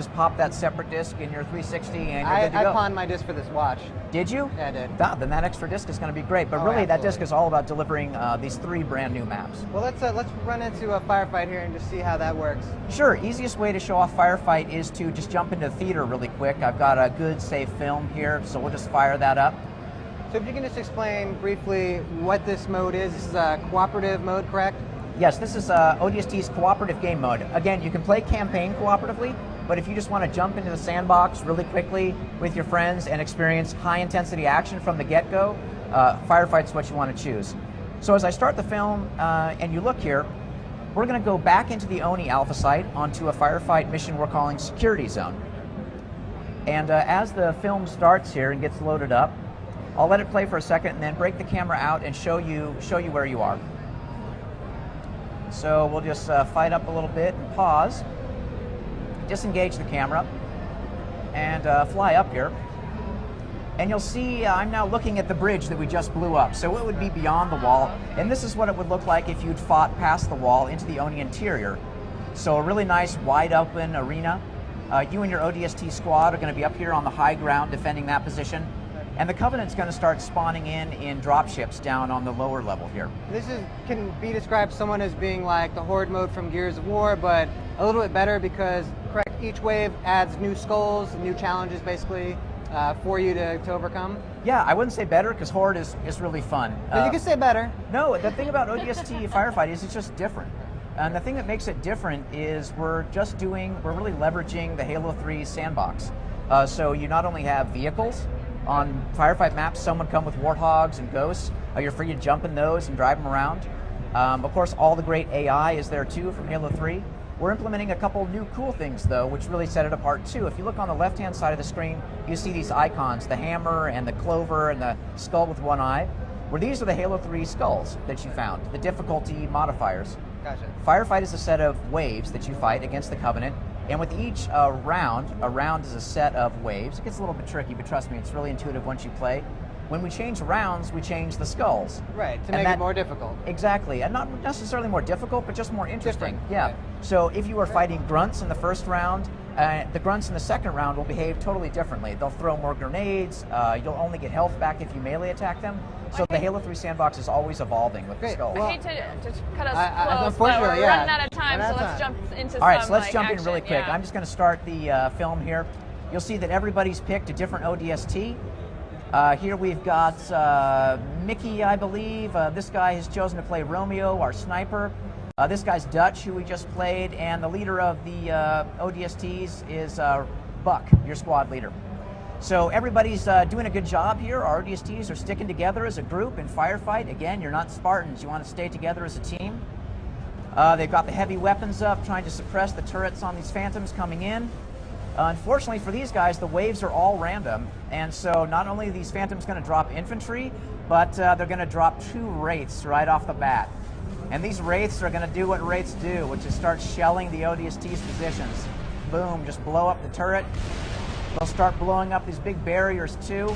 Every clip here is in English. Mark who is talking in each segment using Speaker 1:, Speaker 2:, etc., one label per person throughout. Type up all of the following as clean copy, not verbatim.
Speaker 1: just pop that separate disc in your 360 and you're good to go.
Speaker 2: I pawned my disc for this watch.
Speaker 1: Did you?
Speaker 2: Yeah, I did.
Speaker 1: Then that extra disc is going to be great. But really,
Speaker 2: absolutely.
Speaker 1: that disc is all about delivering these 3 brand new maps.
Speaker 2: Well, let's run into a firefight here and just see how that works.
Speaker 1: Sure. Easiest way to show off Firefight is to just jump into the theater really quick. I've got a good, safe film here, so we'll just fire that up.
Speaker 2: So if you can just explain briefly what this mode is. This is a cooperative mode, correct?
Speaker 1: Yes, this is ODST's cooperative game mode. Again, you can play campaign cooperatively, but if you just want to jump into the sandbox really quickly with your friends and experience high-intensity action from the get-go, Firefight's what you want to choose. So as I start the film and you look here, we're going to go back into the ONI Alpha site onto a Firefight mission we're calling Security Zone. And as the film starts here and gets loaded up, I'll let it play for a second and then break the camera out and show you where you are. So we'll just fight up a little bit and pause, disengage the camera, and fly up here. And you'll see I'm now looking at the bridge that we just blew up. So it would be beyond the wall, and this is what it would look like if you'd fought past the wall into the ONI interior. So a really nice wide open arena. You and your ODST squad are going to be up here on the high ground defending that position. And the Covenant's going to start spawning in dropships down on the lower level here.
Speaker 2: This can be described someone as being like the Horde mode from Gears of War, but a little bit better because, correct, each wave adds new skulls, new challenges basically for you to overcome.
Speaker 1: Yeah, I wouldn't say better because Horde is really fun.
Speaker 2: But you can say better.
Speaker 1: No, the thing about ODST Firefight is it's just different. And the thing that makes it different is we're really leveraging the Halo 3 sandbox. So you not only have vehicles. On Firefight maps, some would come with Warthogs and Ghosts. You're free to jump in those and drive them around. Of course, all the great AI is there too from Halo 3. We're implementing a couple new cool things though, which really set it apart too. If you look on the left-hand side of the screen, you see these icons, the hammer and the clover and the skull with one eye. Well, these are the Halo 3 skulls that you found, the difficulty modifiers.
Speaker 2: Gotcha.
Speaker 1: Firefight is a set of waves that you fight against the Covenant. And with each round, a round is a set of waves. It gets a little bit tricky, but trust me, it's really intuitive once you play. When we change rounds, we change the skulls.
Speaker 2: Right, to make it more difficult.
Speaker 1: Exactly, and not necessarily more difficult, but just more interesting.
Speaker 2: Different.
Speaker 1: Yeah.
Speaker 2: Right.
Speaker 1: So if you were fighting grunts in the first round, the grunts in the second round will behave totally differently. They'll throw more grenades. You'll only get health back if you melee attack them. So the Halo 3 sandbox is always evolving with the skulls.
Speaker 3: I hate to just cut us close, but we're running out of time, so let's jump into some.
Speaker 1: All right, so let's jump
Speaker 3: action.
Speaker 1: in really quick. I'm just going to start the film here. You'll see that everybody's picked a different ODST. Here we've got Mickey, I believe. This guy has chosen to play Romeo, our sniper. This guy's Dutch, who we just played, and the leader of the ODSTs is Buck, your squad leader. So everybody's doing a good job here. Our ODSTs are sticking together as a group in Firefight. Again, you're not Spartans. You want to stay together as a team. They've got the heavy weapons up, trying to suppress the turrets on these Phantoms coming in. Unfortunately for these guys, the waves are all random, and so not only are these Phantoms going to drop infantry, but they're going to drop 2 Wraiths right off the bat. And these Wraiths are going to do what Wraiths do, which is start shelling the ODST's positions. Boom, just blow up the turret. They'll start blowing up these big barriers too.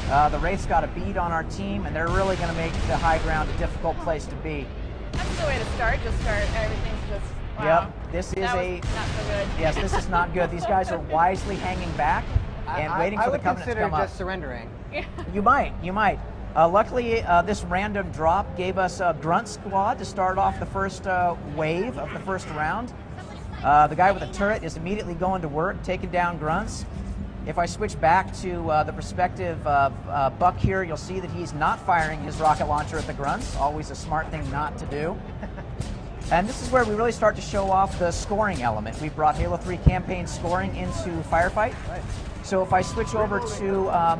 Speaker 1: The Wraiths got a bead on our team, and they're really going to make the high ground a difficult place to be.
Speaker 3: That's the way to start. Just start. Everything's just. Wow.
Speaker 1: Yep. This is
Speaker 3: not so good.
Speaker 1: Yes, this is not good. These guys are wisely hanging back and waiting for the Covenant to come up.
Speaker 2: I would consider just surrendering.
Speaker 3: Yeah.
Speaker 1: You might. Luckily, this random drop gave us a grunt squad to start off the first wave of the first round. The guy with the turret is immediately going to work, taking down grunts. If I switch back to the perspective of Buck here, you'll see that he's not firing his rocket launcher at the grunts, always a smart thing not to do. And this is where we really start to show off the scoring element. We've brought Halo 3 campaign scoring into Firefight. Right. So if I switch over to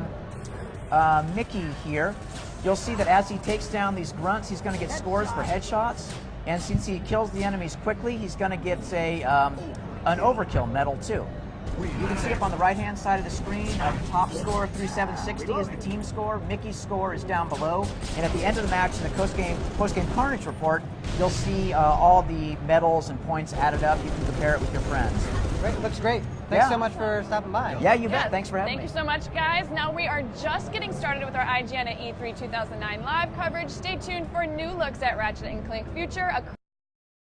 Speaker 1: Mickey here, you'll see that as he takes down these grunts, he's going to get scores for headshots. And since he kills the enemies quickly, he's going to get an overkill medal too. You can see up on the right-hand side of the screen, the top score, 3760, is the team score. Mickey's score is down below. And at the end of the match, in the post-game Carnage report, you'll see all the medals and points added up. You can compare it with your friends.
Speaker 2: Great, looks great. Thanks so much for stopping by.
Speaker 1: Yeah, you bet. Thanks for having me.
Speaker 3: Thank you so much, guys. Now we are just getting started with our IGN at E3 2009 live coverage. Stay tuned for new looks at Ratchet & Clank Future.